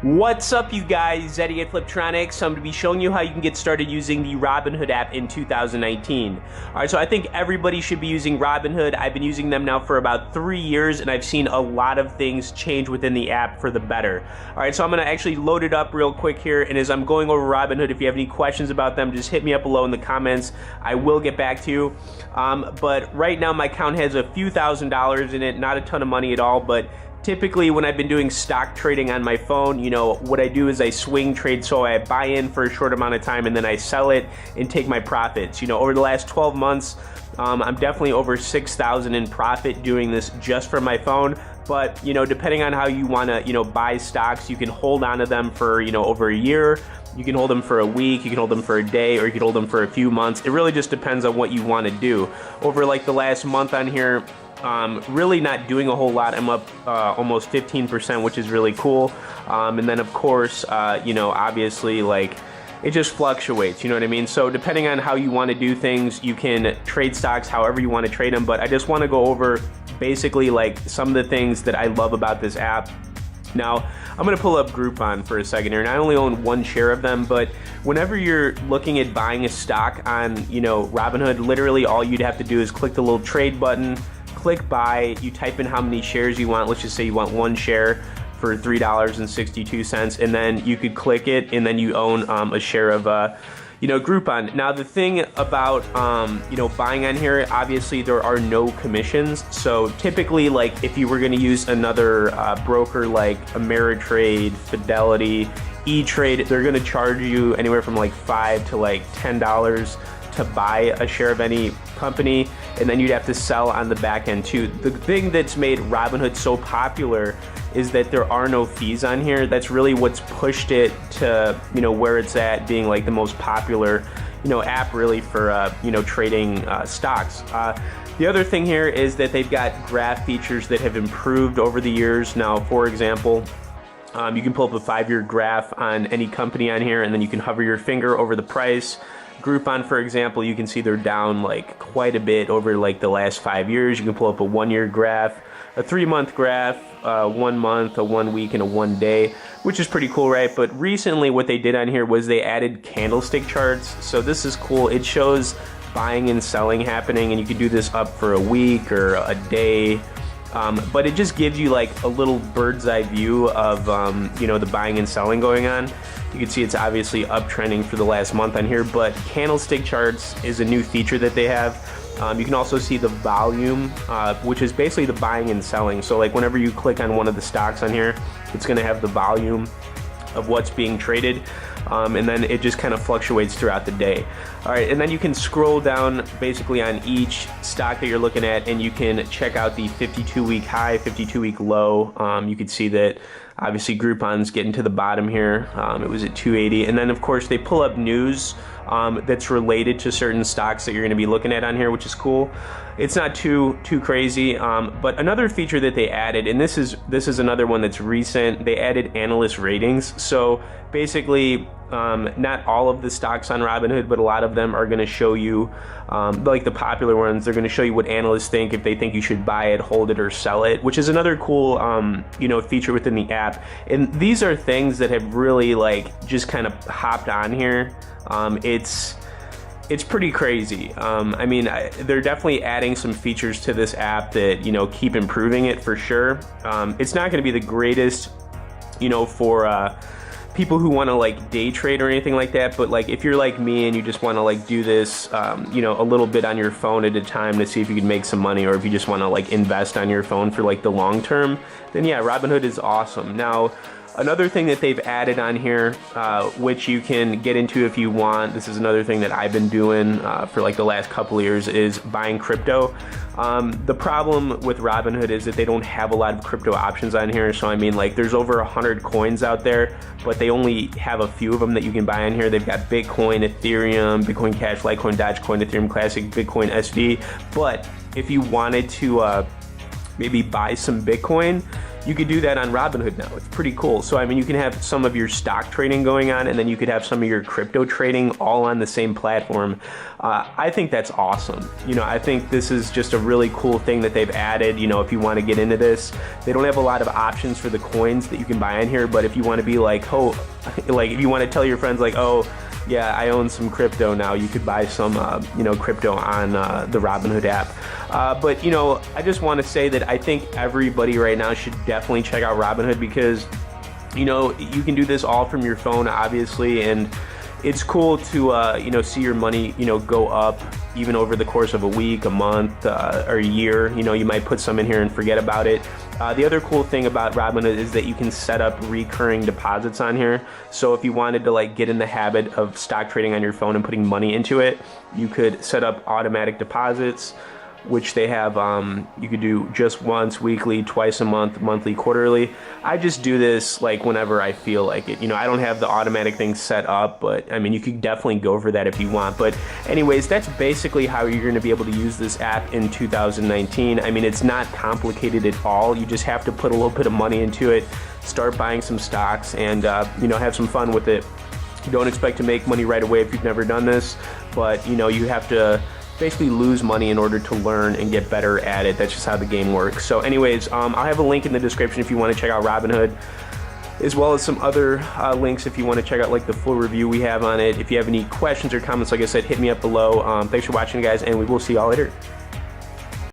What's up, you guys? Eddie at Fliptroniks. I'm going to be showing you how you can get started using the Robinhood app in 2019. Alright, so I think everybody should be using Robinhood. I've been using them now for about 3 years, and I've seen a lot of things change within the app for the better. Alright, so I'm going to actually load it up real quick here, and as I'm going over Robinhood, if you have any questions about them, just hit me up below in the comments. I will get back to you. But right now, my account has a few $1,000s in it, not a ton of money at all, but typically, when I've been doing stock trading on my phone, what I do is I swing trade, so I buy in for a short amount of time and then I sell it and take my profits. Over the last 12 months, I'm definitely over 6,000 in profit doing this just from my phone. But, depending on how you want to, buy stocks, you can hold on to them for, over a year. You can hold them for a week, you can hold them for a day, or you can hold them for a few months. It really just depends on what you want to do. Over like the last month on here, really not doing a whole lot. I'm up almost 15%, which is really cool. And then of course, obviously, like, it just fluctuates, you know what I mean? So depending on how you want to do things, you can trade stocks however you want to trade them. But I just want to go over basically like some of the things that I love about this app. Now, I'm going to pull up Groupon for a second here, and I only own 1 share of them, but whenever you're looking at buying a stock on, Robinhood, literally all you'd have to do is click the little trade button, click buy, you type in how many shares you want. Let's just say you want 1 share for $3.62, and then you could click it, and then you own a share of Groupon. Now, the thing about buying on here, obviously there are no commissions. So typically, like, if you were going to use another broker like Ameritrade, Fidelity, E-Trade, they're going to charge you anywhere from like $5 to like $10 to buy a share of any company, and then you'd have to sell on the back end too. The thing that's made Robinhood so popular is that there are no fees on here. That's really what's pushed it to where it's at, being like the most popular app really for trading stocks. The other thing here is that they've got graph features that have improved over the years. Now, for example, you can pull up a 5-year graph on any company on here, and then you can hover your finger over the price. Groupon, for example, you can see they're down like quite a bit over like the last 5 years. You can pull up a 1-year graph, a 3-month graph, 1 month, a 1 week, and a 1 day, which is pretty cool, right? But recently what they did on here was they added Candlestick Charts. So this is cool. It shows buying and selling happening, and you could do this up for a week or a day. But it just gives you like a little bird's eye view of the buying and selling going on. You can see it's obviously uptrending for the last month on here, but Candlestick Charts is a new feature that they have. You can also see the volume, which is basically the buying and selling. So like whenever you click on one of the stocks on here, it's going to have the volume of what's being traded, and then it just kind of fluctuates throughout the day. All right, and then you can scroll down basically on each stock that you're looking at, and you can check out the 52-week high, 52-week low. You can see that obviously Groupon's getting to the bottom here. It was at 280, and then of course they pull up news that's related to certain stocks that you're going to be looking at on here, which is cool. It's not too crazy, but another feature that they added, and this is another one that's recent, they added Analyst Ratings. So basically, not all of the stocks on Robinhood, but a lot of them are going to show you, like the popular ones, they're going to show you what analysts think, if they think you should buy it, hold it, or sell it, which is another cool, feature within the app. And these are things that have really like just kind of hopped on here. It's pretty crazy. I mean, they're definitely adding some features to this app that, keep improving it for sure. It's not going to be the greatest, for people who want to like day trade or anything like that. But like if you're like me and you just want to like do this, a little bit on your phone at a time to see if you can make some money, or if you just want to like invest on your phone for like the long term, then yeah, Robinhood is awesome. Now, another thing that they've added on here, which you can get into if you want, this is another thing that I've been doing for like the last couple of years, is buying crypto. The problem with Robinhood is that they don't have a lot of crypto options on here. So I mean, like, there's over 100 coins out there, but they only have a few of them that you can buy on here. They've got Bitcoin, Ethereum, Bitcoin Cash, Litecoin, Dogecoin, Ethereum Classic, Bitcoin SV. But if you wanted to maybe buy some Bitcoin, you could do that on Robinhood now. It's pretty cool. So I mean, you can have some of your stock trading going on, and then you could have some of your crypto trading all on the same platform. I think that's awesome. You know, I think this is just a really cool thing that they've added. You know, if you want to get into this, they don't have a lot of options for the coins that you can buy in here, but if you want to be like, oh, like if you want to tell your friends like, oh, yeah, I own some crypto now, you could buy some, you know, crypto on the Robinhood app. But, you know, I just want to say that I think everybody right now should definitely check out Robinhood because, you know, you can do this all from your phone, obviously, and it's cool to, you know, see your money, you know, go up even over the course of a week, a month, or a year. You know, you might put some in here and forget about it. The other cool thing about Robinhood is that you can set up recurring deposits on here. So if you wanted to like get in the habit of stock trading on your phone and putting money into it, you could set up automatic deposits, which they have, you could do just once, weekly, twice a month, monthly, quarterly. I just do this like whenever I feel like it. You know, I don't have the automatic thing set up, but I mean, you could definitely go for that if you want. But anyways, that's basically how you're gonna be able to use this app in 2019. I mean, it's not complicated at all. You just have to put a little bit of money into it, start buying some stocks, and you know, have some fun with it. You don't expect to make money right away if you've never done this, but you know, you have to basically lose money in order to learn and get better at it. That's just how the game works. So anyways, I'll have a link in the description if you want to check out Robinhood, as well as some other links if you want to check out like the full review we have on it. If you have any questions or comments, like I said, hit me up below. Thanks for watching, guys, and we will see y'all later.